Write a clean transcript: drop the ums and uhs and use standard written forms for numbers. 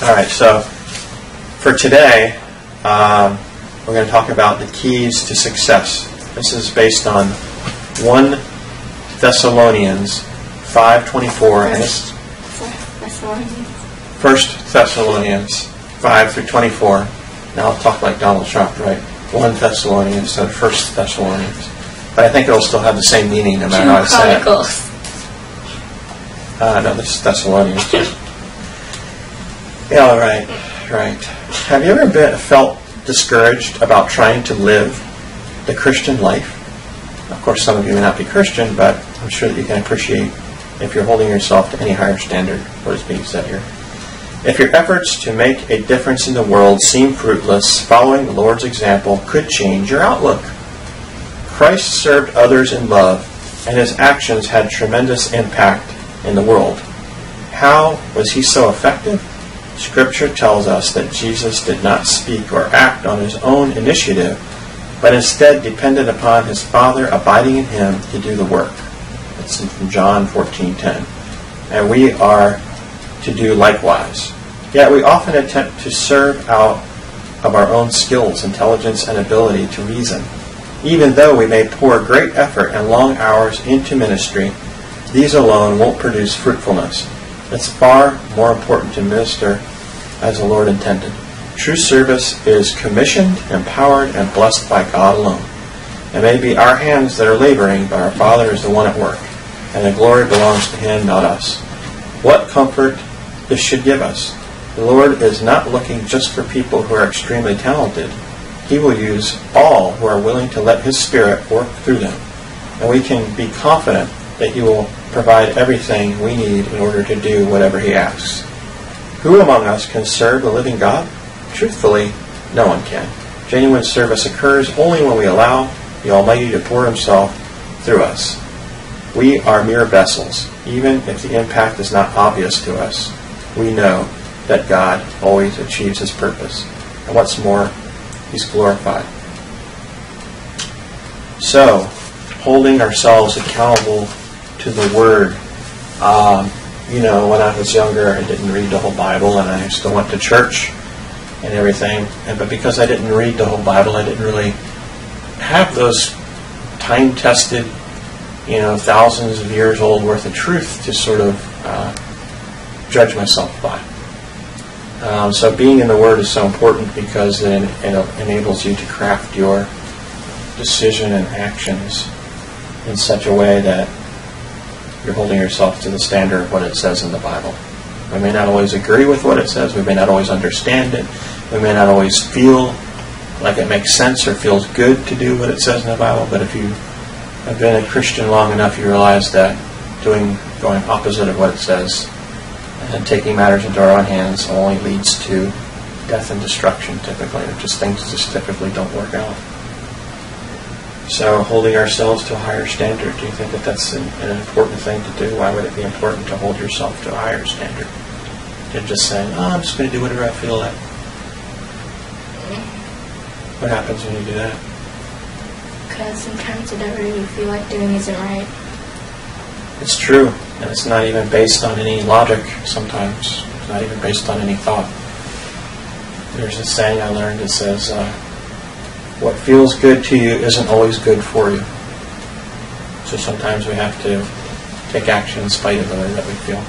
All right, so for today, we're going to talk about the keys to success. This is based on 1 Thessalonians 5:24 and 1 Thessalonians 5 through 24. Now I'll talk like Donald Trump, right? 1 Thessalonians instead of 1 Thessalonians. But I think it'll still have the same meaning no matter how I say it. No, this is Thessalonians. Yeah, right. Have you ever felt discouraged about trying to live the Christian life? Of course, some of you may not be Christian, but I'm sure that you can appreciate if you're holding yourself to any higher standard, what is being said here. If your efforts to make a difference in the world seem fruitless, following the Lord's example could change your outlook. Christ served others in love, and his actions had tremendous impact in the world. How was he so effective? Scripture tells us that Jesus did not speak or act on his own initiative, but instead depended upon his Father abiding in him to do the work. That's from John 14:10. And we are to do likewise. Yet we often attempt to serve out of our own skills, intelligence, and ability to reason. Even though we may pour great effort and long hours into ministry, these alone won't produce fruitfulness. It's far more important to minister as the Lord intended. True service is commissioned, empowered, and blessed by God alone. It may be our hands that are laboring, but our Father is the one at work, and the glory belongs to him, not us. What comfort this should give us. The Lord is not looking just for people who are extremely talented. He will use all who are willing to let his Spirit work through them. And we can be confident that he will provide everything we need in order to do whatever he asks. Who among us can serve the living God? Truthfully, no one can. Genuine service occurs only when we allow the Almighty to pour himself through us. We are mere vessels. Even if the impact is not obvious to us, we know that God always achieves his purpose. And what's more, he's glorified. So, holding ourselves accountable to the Word. When I was younger, I didn't read the whole Bible, and I still went to church and everything. But because I didn't read the whole Bible, I didn't really have those time-tested, thousands of years old worth of truth to sort of judge myself by. So being in the Word is so important because it enables you to craft your decision and actions in such a way that you're holding yourself to the standard of what it says in the Bible. We may not always agree with what it says. We may not always understand it. We may not always feel like it makes sense or feels good to do what it says in the Bible. But if you have been a Christian long enough, you realize that going opposite of what it says and taking matters into our own hands only leads to death and destruction typically. Things just typically don't work out. So holding ourselves to a higher standard, do you think that that's an important thing to do? Why would it be important to hold yourself to a higher standard? Than just saying, I'm just going to do whatever I feel like. What happens when you do that? Because sometimes whatever you feel like doing isn't right. It's true, and it's not even based on any logic sometimes. It's not even based on any thought. There's a saying I learned that says, what feels good to you isn't always good for you. So sometimes we have to take action in spite of the way that we feel.